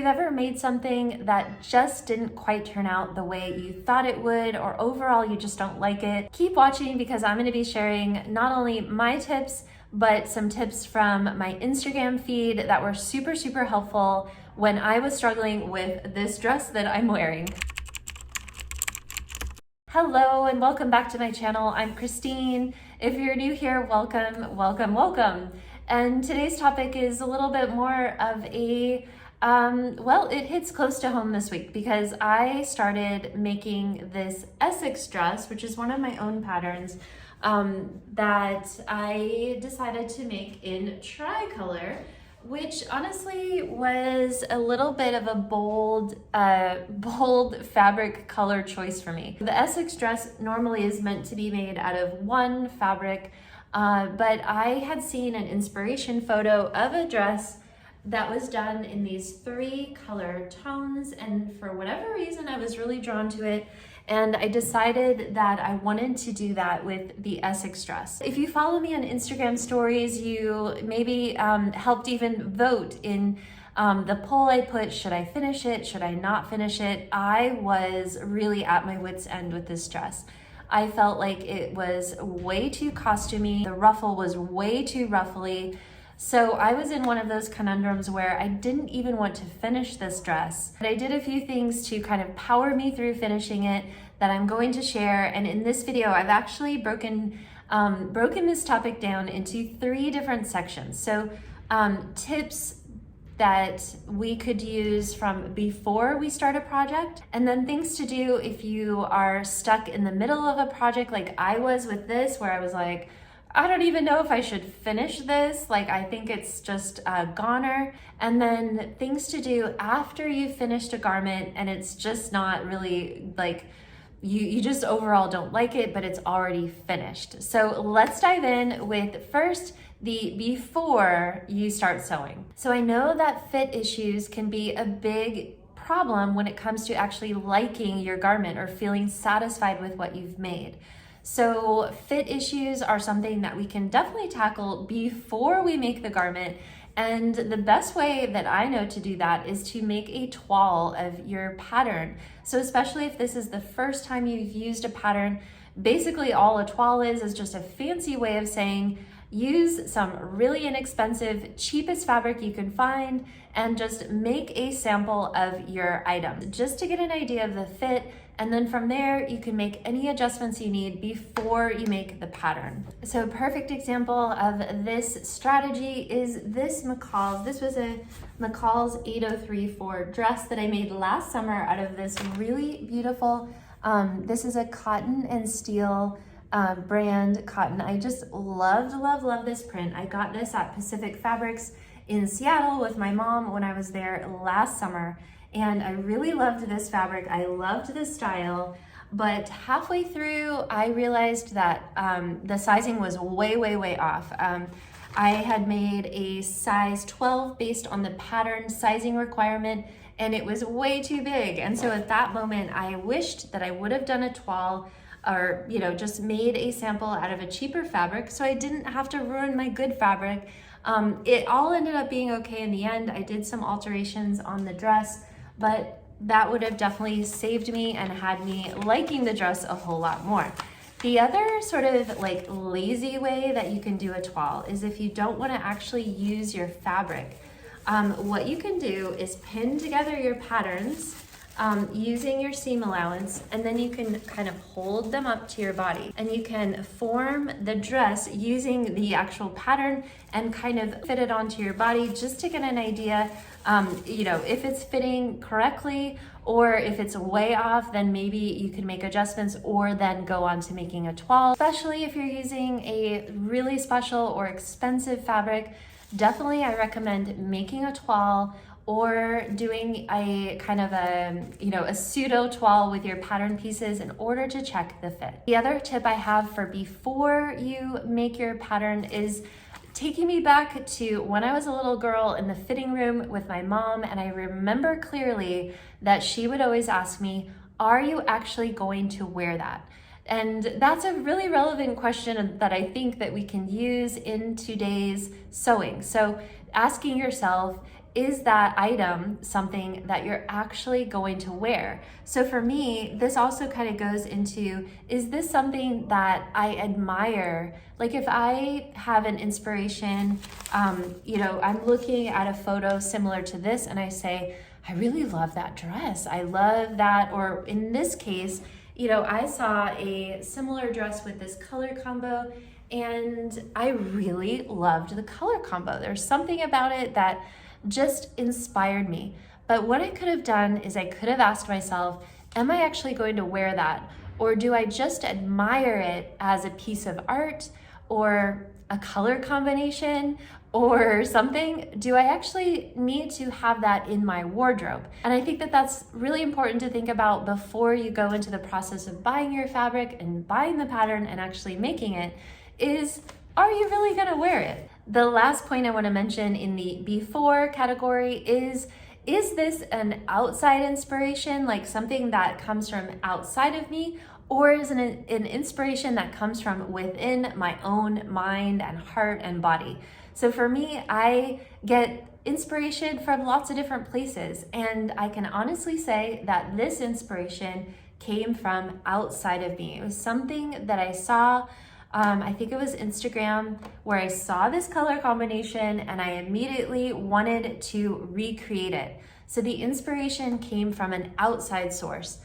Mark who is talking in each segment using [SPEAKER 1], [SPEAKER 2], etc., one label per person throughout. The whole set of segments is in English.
[SPEAKER 1] you've ever made something that just didn't quite turn out the way you thought it would, or overall you just don't like it, keep watching because I'm going to be sharing not only my tips, but some tips from my Instagram feed that were super helpful when I was struggling with this dress that I'm wearing. Hello and welcome back to my channel. I'm Christine. If you're new here, welcome. And today's topic is a little bit more of a, well, it hits close to home this week because I started making this Essex dress, which is one of my own patterns, that I decided to make in tricolor, which honestly was a little bit of a bold fabric color choice for me. The Essex dress normally is meant to be made out of one fabric, but I had seen an inspiration photo of a dress that was done in these 3 color tones, and for whatever reason I was really drawn to it, and I decided that I wanted to do that with the Essex dress. If you follow me on Instagram stories, you maybe helped even vote in the poll I put, should I finish it, should I not finish it? I was really at my wit's end with this dress. I felt like it was way too costumey, the ruffle was way too ruffly, so I was in one of those conundrums where I didn't even want to finish this dress. But I did a few things to kind of power me through finishing it that I'm going to share. And in this video, I've actually broken this topic down into 3 different sections. So tips that we could use from before we start a project, and then things to do if you are stuck in the middle of a project like I was with this, where I was like, I don't even know if I should finish this. Like, I think it's just a goner. And then things to do after you've finished a garment and it's just not really like, you just overall don't like it, but it's already finished. So let's dive in with first the before you start sewing. So I know that fit issues can be a big problem when it comes to actually liking your garment or feeling satisfied with what you've made. So fit issues are something that we can definitely tackle before we make the garment. And the best way that I know to do that is to make a toile of your pattern. So especially if this is the first time you've used a pattern, basically all a toile is just a fancy way of saying use some really inexpensive, cheapest fabric you can find and just make a sample of your item just to get an idea of the fit. And then from there, you can make any adjustments you need before you make the pattern. So a perfect example of this strategy is this McCall's. This was a McCall's 8034 dress that I made last summer out of this really beautiful, this is a cotton and steel brand cotton. I just love this print. I got this at Pacific Fabrics in Seattle with my mom when I was there last summer. And I really loved this fabric. I loved this style, but halfway through, I realized that the sizing was way off. I had made a size 12 based on the pattern sizing requirement, and it was way too big. And so at that moment, I wished that I would have done a toile or, just made a sample out of a cheaper fabric so I didn't have to ruin my good fabric. It all ended up being okay in the end. I did some alterations on the dress, but that would have definitely saved me and had me liking the dress a whole lot more. The other sort of like lazy way that you can do a toile is if you don't want to actually use your fabric. What you can do is pin together your patterns using your seam allowance, and then you can kind of hold them up to your body and you can form the dress using the actual pattern and kind of fit it onto your body just to get an idea, if it's fitting correctly, or if it's way off, then maybe you can make adjustments or then go on to making a toile. Especially if you're using a really special or expensive fabric, definitely I recommend making a toile or doing a kind of a pseudo toile with your pattern pieces in order to check the fit. The other tip I have for before you make your pattern is taking me back to when I was a little girl in the fitting room with my mom, and I remember clearly that she would always ask me, are you actually going to wear that? And that's a really relevant question that I think that we can use in today's sewing. So asking yourself, is that item something that you're actually going to wear? So for me, this also kind of goes into, is this something that I admire? Like if I have an inspiration, I'm looking at a photo similar to this and I say, I really love that dress. I love that. Or in this case, I saw a similar dress with this color combo and I really loved the color combo. There's something about it that just inspired me. But what I could have done is I could have asked myself, am I actually going to wear that? Or do I just admire it as a piece of art or a color combination or something? Do I actually need to have that in my wardrobe? And I think that that's really important to think about before you go into the process of buying your fabric and buying the pattern and actually making it, is, are you really gonna wear it? The last point I want to mention in the before category is this an outside inspiration, like something that comes from outside of me, or is it an inspiration that comes from within my own mind and heart and body? So for me, I get inspiration from lots of different places, and I can honestly say that this inspiration came from outside of me. It was something that I saw. I think it was Instagram, where I saw this color combination and I immediately wanted to recreate it. So the inspiration came from an outside source.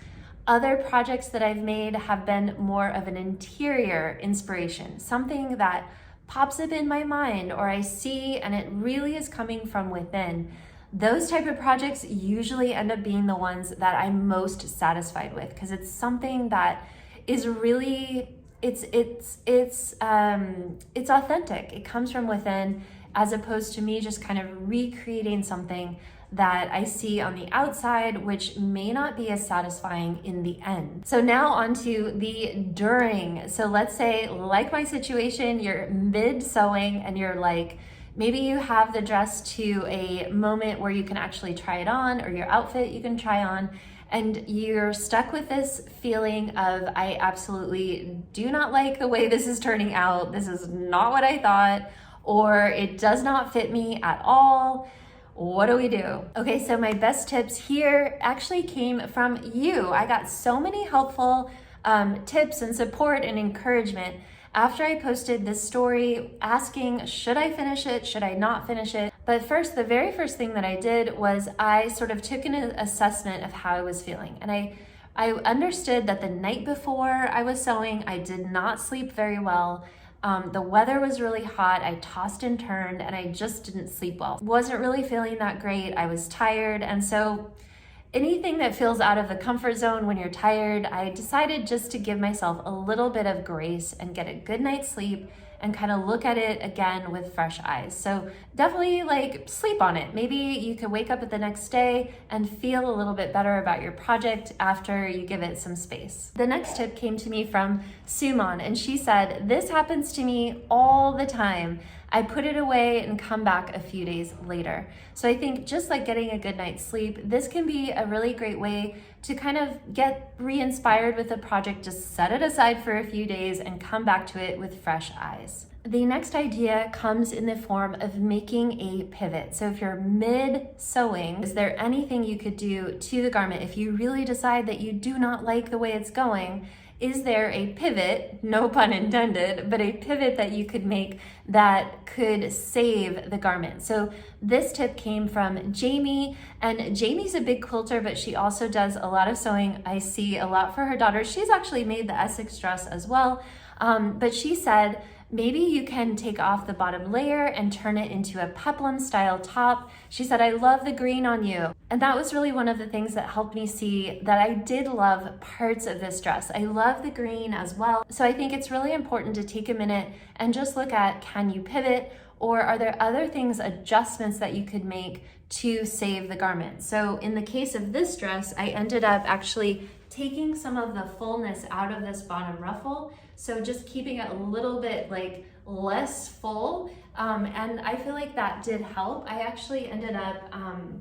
[SPEAKER 1] Other projects that I've made have been more of an interior inspiration, something that pops up in my mind or I see and it really is coming from within. Those type of projects usually end up being the ones that I'm most satisfied with, because it's something that is really, it's authentic. It comes from within, as opposed to me just kind of recreating something that I see on the outside, which may not be as satisfying in the end. So now on to the during. So let's say, like my situation, you're mid sewing and you're like, maybe you have the dress to a moment where you can actually try it on, or your outfit you can try on, and you're stuck with this feeling of, I absolutely do not like the way this is turning out. This is not what I thought, or it does not fit me at all. What do we do? Okay, so my best tips here actually came from you. I got so many helpful tips and support and encouragement after I posted this story asking, should I finish it? Should I not finish it? But first, the very first thing that I did was I sort of took an assessment of how I was feeling. And I understood that the night before I was sewing, I did not sleep very well. The weather was really hot. I tossed and turned and I just didn't sleep well. Wasn't really feeling that great. I was tired. And so anything that feels out of the comfort zone when you're tired, I decided just to give myself a little bit of grace and get a good night's sleep and kind of look at it again with fresh eyes. So definitely like sleep on it. Maybe you could wake up at the next day and feel a little bit better about your project after you give it some space. The next tip came to me from Suman, and she said, this happens to me all the time. I put it away and come back a few days later. So I think just like getting a good night's sleep, this can be a really great way to kind of get re-inspired with a project. Just set it aside for a few days and come back to it with fresh eyes. The next idea comes in the form of making a pivot. So if you're mid-sewing, is there anything you could do to the garment if you really decide that you do not like the way it's going? Is there a pivot, no pun intended, but a pivot that you could make that could save the garment? So this tip came from Jamie, and Jamie's a big quilter, but she also does a lot of sewing. I see a lot for her daughter. She's actually made the Essex dress as well, but she said, maybe you can take off the bottom layer and turn it into a peplum style top. She said, I love the green on you. And that was really one of the things that helped me see that I did love parts of this dress. I love the green as well. So I think it's really important to take a minute and just look at, can you pivot? Or are there other things, adjustments that you could make to save the garment? So in the case of this dress, I ended up actually taking some of the fullness out of this bottom ruffle. So just keeping it a little bit like less full. And I feel like that did help. I actually ended up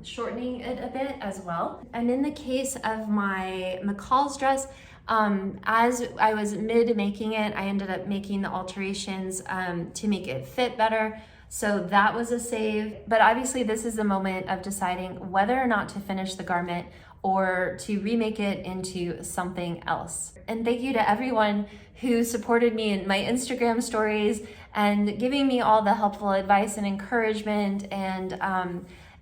[SPEAKER 1] shortening it a bit as well. And in the case of my McCall's dress, as I was mid making it, I ended up making the alterations to make it fit better. So that was a save. But obviously this is the moment of deciding whether or not to finish the garment or to remake it into something else. And thank you to everyone who supported me in my Instagram stories and giving me all the helpful advice and encouragement. And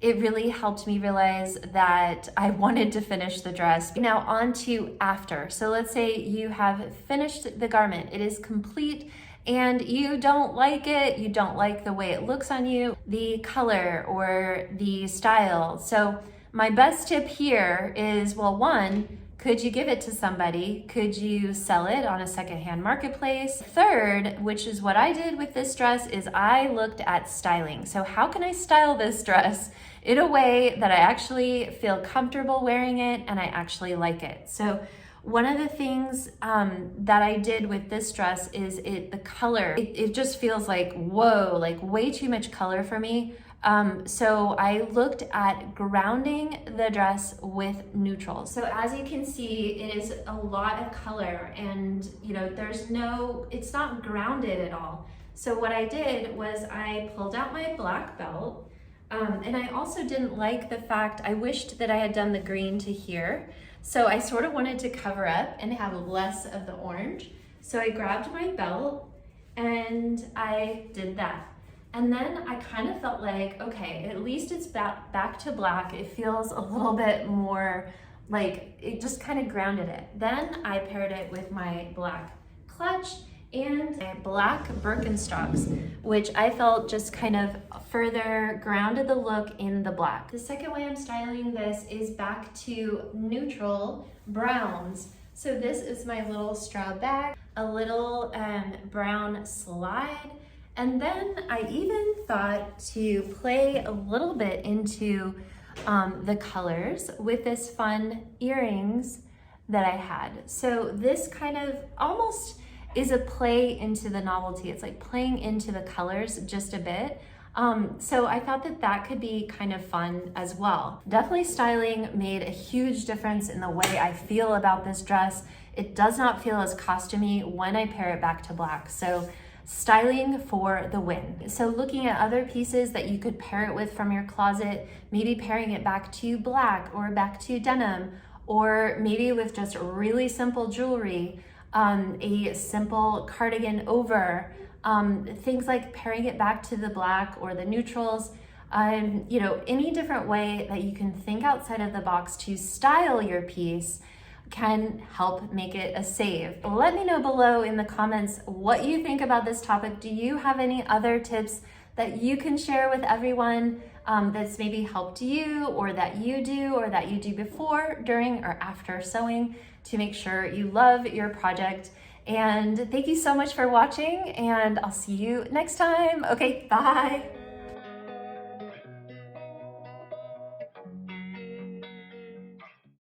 [SPEAKER 1] it really helped me realize that I wanted to finish the dress. Now on to after. So let's say you have finished the garment, it is complete, and you don't like it, you don't like the way it looks on you, the color or the style. So my best tip here is, well, one, could you give it to somebody? Could you sell it on a secondhand marketplace? Third, which is what I did with this dress, is I looked at styling. So how can I style this dress in a way that I actually feel comfortable wearing it and I actually like it? So one of the things that I did with this dress is the color. It just feels like, whoa, like way too much color for me. So I looked at grounding the dress with neutrals. So as you can see, it is a lot of color and it's not grounded at all. So what I did was I pulled out my black belt, and I also didn't like the fact, I wished that I had done the green to here. So I sort of wanted to cover up and have less of the orange. So I grabbed my belt and I did that. And then I kind of felt like, okay, at least it's back to black. It feels a little bit more like it just kind of grounded it. Then I paired it with my black clutch and my black Birkenstocks, which I felt just kind of further grounded the look in the black. The second way I'm styling this is back to neutral browns. So this is my little straw bag, a little brown slide. And then I even thought to play a little bit into the colors with this fun earrings that I had. So this kind of almost is a play into the novelty. It's like playing into the colors just a bit. So I thought that could be kind of fun as well. Definitely styling made a huge difference in the way I feel about this dress. It does not feel as costumey when I pair it back to black. So styling for the win. So looking at other pieces that you could pair it with from your closet, maybe pairing it back to black or back to denim, or maybe with just really simple jewelry, a simple cardigan over, things like pairing it back to the black or the neutrals, any different way that you can think outside of the box to style your piece can help make it a save. Let me know below in the comments what you think about this topic. Do you have any other tips that you can share with everyone that's maybe helped you, or that you do before, during, or after sewing to make sure you love your project? And thank you so much for watching, and I'll see you next time. Okay, bye.